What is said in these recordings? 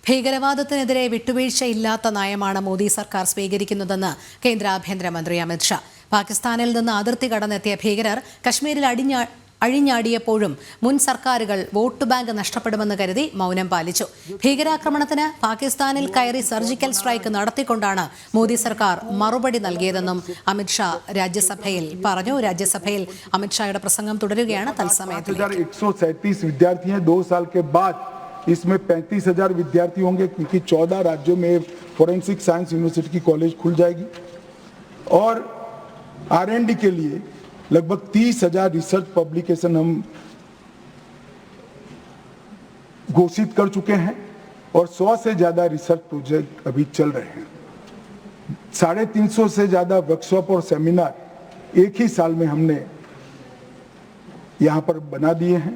ഭീകരവാദത്തിനെതിരെ വിട്ടുവീഴ്ചയില്ലാത്ത നയമാണ് മോദി സർക്കാർ സ്വീകരിക്കുന്നതെന്ന് കേന്ദ്ര ആഭ്യന്തരമന്ത്രി അമിത് ഷാ. പാകിസ്ഥാനിൽ നിന്ന് അതിർത്തി കടന്നെത്തിയ ഭീകരർ കശ്മീരിൽ അഴിഞ്ഞാടിയപ്പോഴും മുൻ സർക്കാരുകൾ വോട്ട് ബാങ്ക് നഷ്ടപ്പെടുമെന്ന് കരുതി മൗനം പാലിച്ചു. ഭീകരാക്രമണത്തിന് പാകിസ്ഥാനിൽ കയറി സർജിക്കൽ സ്ട്രൈക്ക് നടത്തിക്കൊണ്ടാണ് മോദി സർക്കാർ മറുപടി നൽകിയതെന്നും അമിത് ഷാ രാജ്യസഭയിൽ പറഞ്ഞു. രാജ്യസഭയിൽ അമിത് ഷായുടെ പ്രസംഗം തുടരുകയാണ്. തത്സമയത്തിൽ इसमें 35,000 विद्यार्थी होंगे क्योंकि 14 राज्यों में फोरेंसिक साइंस यूनिवर्सिटी की कॉलेज खुल जाएगी और R&D के लिए लगभग 30,000 रिसर्च पब्लिकेशन हम घोषित कर चुके हैं और 100 से ज़्यादा रिसर्च प्रोजेक्ट अभी चल रहे हैं। 350 से ज़्यादा वर्कशॉप और सेमिनार एक ही साल में हमने यहाँ पर बना दिए हैं,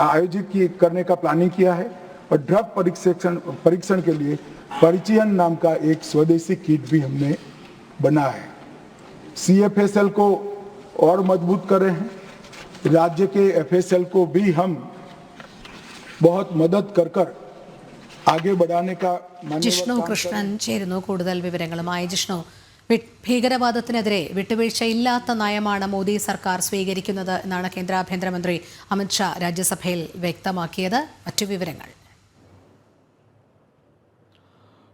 आयोजित करने का प्लानिंग किया है और ड्रग परीक्षण के लिए परिचयन नाम का एक स्वदेशी किट भी हमने बना है। CFSL को और मजबूत कर रहे हैं। राज्य के FSL को भी हम बहुत मदद कर आगे बढ़ाने का ജിഷ്ണു കൃഷ്ണൻ ചേരുന്നു കൂടുതൽ വിവരങ്ങളുമായി. ജിഷ്ണു, ഭീകരവാദത്തിനെതിരെ വിട്ടുവീഴ്ചയില്ലാത്ത നയമാണ് മോദി സർക്കാർ സ്വീകരിക്കുന്നത് എന്നാണ് കേന്ദ്ര ആഭ്യന്തരമന്ത്രി അമിത് ഷാ രാജ്യസഭയിൽ വ്യക്തമാക്കിയത്. മറ്റു വിവരങ്ങൾ.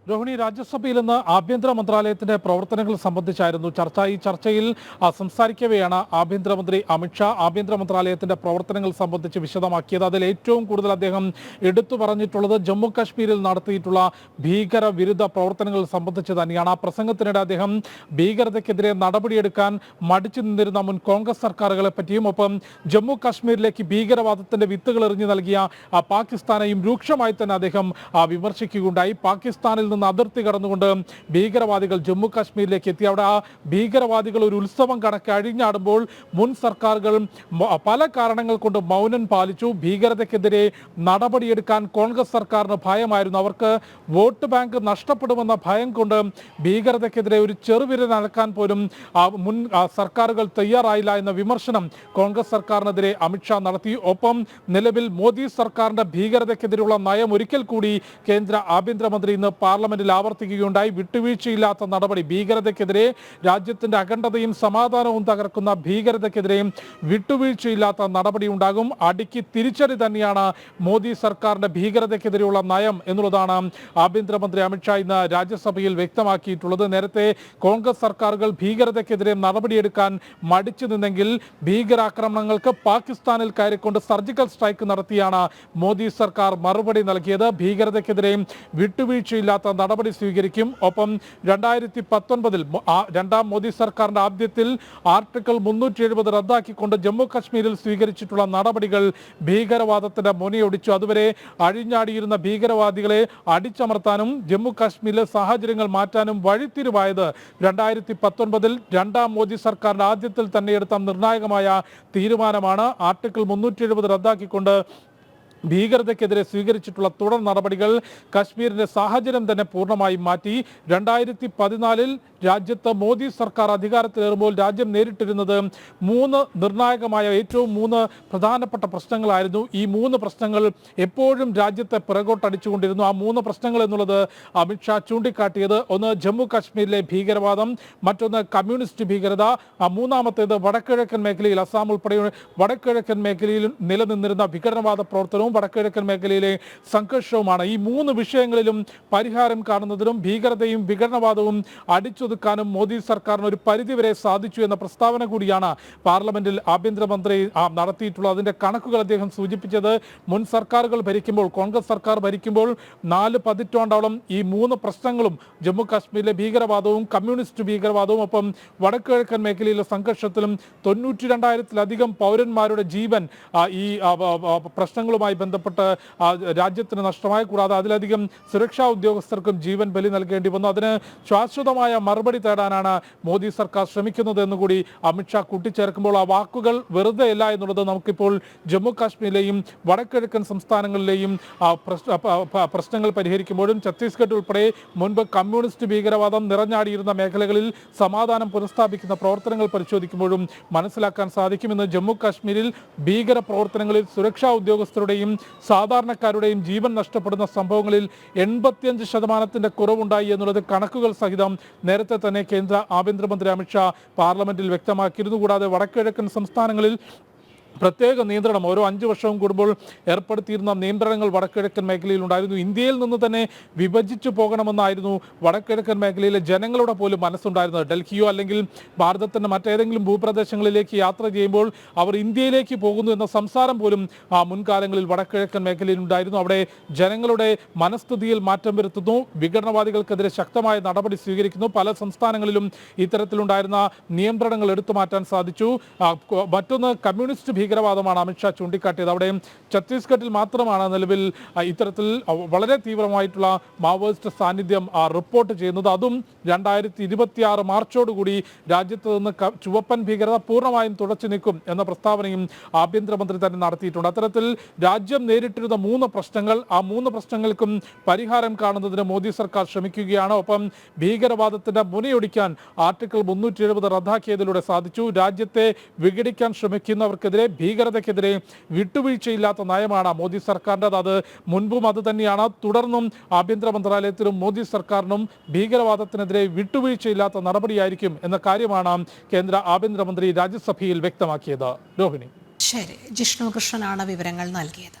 രോഹിണി, രാജ്യസഭയിൽ നിന്ന് ആഭ്യന്തര മന്ത്രാലയത്തിന്റെ പ്രവർത്തനങ്ങൾ സംബന്ധിച്ചായിരുന്നു ചർച്ച. ഈ ചർച്ചയിൽ സംസാരിക്കവെയാണ് ആഭ്യന്തരമന്ത്രി അമിത്ഷാ ആഭ്യന്തര മന്ത്രാലയത്തിന്റെ പ്രവർത്തനങ്ങൾ സംബന്ധിച്ച് വിശദമാക്കിയത്. അതിൽ ഏറ്റവും കൂടുതൽ അദ്ദേഹം എടുത്തു പറഞ്ഞിട്ടുള്ളത് ജമ്മു കാശ്മീരിൽ നടത്തിയിട്ടുള്ള ഭീകര വിരുദ്ധ പ്രവർത്തനങ്ങൾ സംബന്ധിച്ച് തന്നെയാണ്. ആ പ്രസംഗത്തിനിടെ അദ്ദേഹം ഭീകരതയ്ക്കെതിരെ നടപടിയെടുക്കാൻ മടിച്ചു നിന്നിരുന്ന മുൻ കോൺഗ്രസ് സർക്കാരുകളെ പറ്റിയും ഒപ്പം ജമ്മു കാശ്മീരിലേക്ക് ഭീകരവാദത്തിന്റെ വിത്തുകൾ എറിഞ്ഞു നൽകിയ പാകിസ്ഥാനെയും രൂക്ഷമായി തന്നെ അദ്ദേഹം വിമർശിക്കുകയുണ്ടായി. പാകിസ്ഥാനിൽ നിന്ന് അതിർത്തി കടന്നുകൊണ്ട് ഭീകരവാദികൾ ജമ്മു കാശ്മീരിലേക്ക് എത്തി. അവിടെ ആ ഭീകരവാദികൾ ഒരു ഉത്സവം കണക്ക് അഴിഞ്ഞാടുമ്പോൾ മുൻ സർക്കാരുകൾ പല കാരണങ്ങൾ കൊണ്ട് മൗനം പാലിച്ചു. ഭീകരതയ്ക്കെതിരെ നടപടിയെടുക്കാൻ കോൺഗ്രസ് സർക്കാരിന് ഭയമായിരുന്നു. അവർക്ക് വോട്ട് ബാങ്ക് നഷ്ടപ്പെടുമെന്ന ഭയം കൊണ്ട് ഭീകരതയ്ക്കെതിരെ ഒരു ചെറുവിരൽ അനക്കാൻ പോലും മുൻ സർക്കാരുകൾ തയ്യാറായില്ല എന്ന വിമർശനം കോൺഗ്രസ് സർക്കാരിനെതിരെ അമിത്ഷാ നടത്തി. ഒപ്പം നിലവിൽ മോദി സർക്കാരിന്റെ ഭീകരതയ്ക്കെതിരെയുള്ള നയം ഒരിക്കൽ കൂടി കേന്ദ്ര ആഭ്യന്തരമന്ത്രി ഇന്ന് പാർലമെന്റിൽ ആവർത്തിക്കുകയുണ്ടായി. വിട്ടുവീഴ്ചയില്ലാത്ത നടപടി, ഭീകരതയ്ക്കെതിരെ രാജ്യത്തിന്റെ അഖണ്ഡതയും സമാധാനവും തകർക്കുന്ന ഭീകരതയ്ക്കെതിരെയും വിട്ടുവീഴ്ചയില്ലാത്ത നടപടി ഉണ്ടാകും. അടിക്ക് തിരിച്ചടി തന്നെയാണ് മോദി സർക്കാരിന്റെ ഭീകരതയ്ക്കെതിരെയുള്ള നയം എന്നുള്ളതാണ് ആഭ്യന്തരമന്ത്രി അമിത്ഷാ ഇന്ന് രാജ്യസഭയിൽ വ്യക്തമാക്കിയിട്ടുള്ളത്. നേരത്തെ കോൺഗ്രസ് സർക്കാരുകൾ ഭീകരതയ്ക്കെതിരെ നടപടിയെടുക്കാൻ മടിച്ചു നിന്നെങ്കിൽ ഭീകരാക്രമണങ്ങൾക്ക് പാകിസ്ഥാനിൽ കയറിക്കൊണ്ട് സർജിക്കൽ സ്ട്രൈക്ക് നടത്തിയാണ് മോദി സർക്കാർ മറുപടി നൽകിയത്. ഭീകരതയ്ക്കെതിരെയും വിട്ടുവീഴ്ചയില്ലാത്ത നടപടി സ്വീകരിക്കും. ഒപ്പം 2019 രണ്ടാം മോദി സർക്കാരിന്റെ ആദ്യത്തിൽ ആർട്ടിക്കിൾ 370 റദ്ദാക്കിക്കൊണ്ട് ജമ്മു കാശ്മീരിൽ സ്വീകരിച്ചിട്ടുള്ള നടപടികൾ ഭീകരവാദത്തിന്റെ മുനയൊടിച്ചു. അതുവരെ അഴിഞ്ഞാടിയിരുന്ന ഭീകരവാദികളെ അടിച്ചമർത്താനും ജമ്മു കാശ്മീരിലെ സാഹചര്യങ്ങൾ മാറ്റാനും വഴിത്തിരിവായത് 2019 രണ്ടാം മോദി സർക്കാരിന്റെ ആദ്യത്തിൽ തന്നെ എടുത്ത നിർണായകമായ തീരുമാനമാണ്. ആർട്ടിക്കിൾ 370 റദ്ദാക്കിക്കൊണ്ട് ഭീകരതയ്ക്കെതിരെ സ്വീകരിച്ചിട്ടുള്ള തുടർ നടപടികൾ കശ്മീരിന്റെ സാഹചര്യം തന്നെ പൂർണ്ണമായും മാറ്റി. 2014 രാജ്യത്ത് മോദി സർക്കാർ അധികാരത്തിലേറുമ്പോൾ രാജ്യം നേരിട്ടിരുന്നത് 3 നിർണായകമായ ഏറ്റവും 3 പ്രധാനപ്പെട്ട പ്രശ്നങ്ങളായിരുന്നു. ഈ 3 പ്രശ്നങ്ങൾ എപ്പോഴും രാജ്യത്തെ പിറകോട്ടടിച്ചുകൊണ്ടിരുന്നു. ആ 3 പ്രശ്നങ്ങൾ എന്നുള്ളത് അമിത്ഷാ ചൂണ്ടിക്കാട്ടിയത്, ഒന്ന് ജമ്മു കാശ്മീരിലെ ഭീകരവാദം, മറ്റൊന്ന് കമ്മ്യൂണിസ്റ്റ് ഭീകരത, മൂന്നാമത്തേത് വടക്കിഴക്കൻ മേഖലയിൽ അസാം ഉൾപ്പെടെ വടക്കിഴക്കൻ മേഖലയിൽ നിലനിന്നിരുന്ന വിഘടനവാദ പ്രവർത്തനവും വടക്കിഴക്കൻ മേഖലയിലെ സംഘർഷവുമാണ്. ഈ 3 വിഷയങ്ങളിലും പരിഹാരം കാണുന്നതിനും ഭീകരതയും വിഘടനവാദവും അടിച്ചൊതുക്കാനും മോദി സർക്കാരിന് ഒരു പരിധിവരെ സാധിച്ചു എന്ന പ്രസ്താവന കൂടിയാണ് പാർലമെന്റിൽ ആഭ്യന്തരമന്ത്രി നടത്തിയിട്ടുള്ളത്. അതിന്റെ കണക്കുകൾ അദ്ദേഹം സൂചിപ്പിച്ചത്, മുൻ സർക്കാരുകൾ ഭരിക്കുമ്പോൾ, കോൺഗ്രസ് സർക്കാർ ഭരിക്കുമ്പോൾ 4 പതിറ്റാണ്ടോളം ഈ 3 പ്രശ്നങ്ങളും ജമ്മു കാശ്മീരിലെ ഭീകരവാദവും കമ്മ്യൂണിസ്റ്റ് ഭീകരവാദവും ഒപ്പം വടക്കിഴക്കൻ മേഖലയിലെ സംഘർഷത്തിലും 92,000-ലധികം പൗരന്മാരുടെ ജീവൻ ഈ പ്രശ്നങ്ങളുമായി ബന്ധപ്പെട്ട് രാജ്യത്തിന് നഷ്ടമായി. കൂടാതെ അതിലധികം സുരക്ഷാ ഉദ്യോഗസ്ഥർക്കും ജീവൻ ബലി നൽകേണ്ടി വന്നു. അതിന് ശാശ്വതമായ മറുപടി തേടാനാണ് മോദി സർക്കാർ ശ്രമിക്കുന്നത് എന്നുകൂടി അമിത്ഷാ കൂട്ടിച്ചേർക്കുമ്പോൾ ആ വാക്കുകൾ വെറുതെ അല്ല എന്നുള്ളത് നമുക്കിപ്പോൾ ജമ്മു കാശ്മീരിലെയും വടക്കിഴക്കൻ സംസ്ഥാനങ്ങളിലെയും പ്രശ്നങ്ങൾ പരിഹരിക്കുമ്പോഴും ഛത്തീസ്ഗഡ് ഉൾപ്പെടെ മുൻപ് കമ്മ്യൂണിസ്റ്റ് ഭീകരവാദം നിറഞ്ഞാടിയിരുന്ന മേഖലകളിൽ സമാധാനം പുനഃസ്ഥാപിക്കുന്ന പ്രവർത്തനങ്ങൾ പരിശോധിക്കുമ്പോഴും മനസ്സിലാക്കാൻ സാധിക്കുമെന്ന് ജമ്മു കാശ്മീരിൽ ഭീകര പ്രവർത്തനങ്ങളിൽ സുരക്ഷാ ഉദ്യോഗസ്ഥരുടെയും സാധാരണക്കാരുടെയും ജീവൻ നഷ്ടപ്പെടുന്ന സംഭവങ്ങളിൽ 85% കുറവുണ്ടായി എന്നുള്ളത് കണക്കുകൾ സഹിതം നേരത്തെ തന്നെ കേന്ദ്ര ആഭ്യന്തരമന്ത്രി അമിത്ഷാ പാർലമെന്റിൽ വ്യക്തമാക്കിയിരുന്നു. കൂടാതെ വടക്കിഴക്കൻ സംസ്ഥാനങ്ങളിൽ പ്രത്യേക നിയന്ത്രണം ഓരോ 5 വർഷവും കൂടുമ്പോൾ ഏർപ്പെടുത്തിയിരുന്ന നിയന്ത്രണങ്ങൾ വടക്കിഴക്കൻ മേഖലയിൽ ഉണ്ടായിരുന്നു. ഇന്ത്യയിൽ നിന്ന് തന്നെ വിഭജിച്ചു പോകണമെന്നായിരുന്നു വടക്കിഴക്കൻ മേഖലയിലെ ജനങ്ങളുടെ പോലും മനസ്സുണ്ടായിരുന്നത്. ഡൽഹിയോ അല്ലെങ്കിൽ ഭാരതത്തിന്റെ മറ്റേതെങ്കിലും ഭൂപ്രദേശങ്ങളിലേക്ക് യാത്ര ചെയ്യുമ്പോൾ അവർ ഇന്ത്യയിലേക്ക് പോകുന്നു എന്ന സംസാരം പോലും മുൻകാലങ്ങളിൽ വടക്കിഴക്കൻ മേഖലയിൽ ഉണ്ടായിരുന്നു. അവിടെ ജനങ്ങളുടെ മനസ്ഥിതിയിൽ മാറ്റം വരുത്തുന്നു, വിഘടനവാദികൾക്കെതിരെ ശക്തമായ നടപടി സ്വീകരിക്കുന്നു. പല സംസ്ഥാനങ്ങളിലും ഇത്തരത്തിലുണ്ടായിരുന്ന നിയന്ത്രണങ്ങൾ എടുത്തു മാറ്റാൻ സാധിച്ചു. മറ്റൊന്ന് കമ്മ്യൂണിസ്റ്റ് ഭീകരവാദമാണ് അമിത്ഷാ ചൂണ്ടിക്കാട്ടിയത്. അവിടെ ഛത്തീസ്ഗഡിൽ മാത്രമാണ് നിലവിൽ ഇത്തരത്തിൽ വളരെ തീവ്രമായിട്ടുള്ള മാവോയിസ്റ്റ് സാന്നിധ്യം റിപ്പോർട്ട് ചെയ്യുന്നത്. അതും 2026 മാർച്ചോടുകൂടി രാജ്യത്ത് നിന്ന് ചുവപ്പൻ ഭീകരത പൂർണ്ണമായും തുടച്ചു നീക്കും എന്ന പ്രസ്താവനയും ആഭ്യന്തരമന്ത്രി തന്നെ നടത്തിയിട്ടുണ്ട്. അത്തരത്തിൽ രാജ്യം നേരിട്ടിരുന്ന 3 പ്രശ്നങ്ങൾ, ആ 3 പ്രശ്നങ്ങൾക്കും പരിഹാരം കാണുന്നതിന് മോദി സർക്കാർ ശ്രമിക്കുകയാണ്. ഒപ്പം ഭീകരവാദത്തിന്റെ മുനയൊടിക്കാൻ ആർട്ടിക്കിൾ 370 റദ്ദാക്കിയതിലൂടെ സാധിച്ചു. രാജ്യത്തെ വിഘടിക്കാൻ ശ്രമിക്കുന്നവർക്കെതിരെ, ഭീകരതയ്ക്കെതിരെ വിട്ടുവീഴ്ചയില്ലാത്ത നയമാണ് മോദി സർക്കാരിൻ്റെ. അത് മുൻപും അത് തന്നെയാണ്, തുടർന്നും ആഭ്യന്തര മന്ത്രാലയത്തിലും മോദി സർക്കാരിനും ഭീകരവാദത്തിനെതിരെ വിട്ടുവീഴ്ചയില്ലാത്ത നടപടിയായിരിക്കും എന്ന കാര്യമാണ് കേന്ദ്ര ആഭ്യന്തരമന്ത്രി രാജ്യസഭയിൽ വ്യക്തമാക്കിയത്. രോഹിണി. ശരി, ജിഷ്ണു കൃഷ്ണനാണ് വിവരങ്ങൾ നൽകിയത്.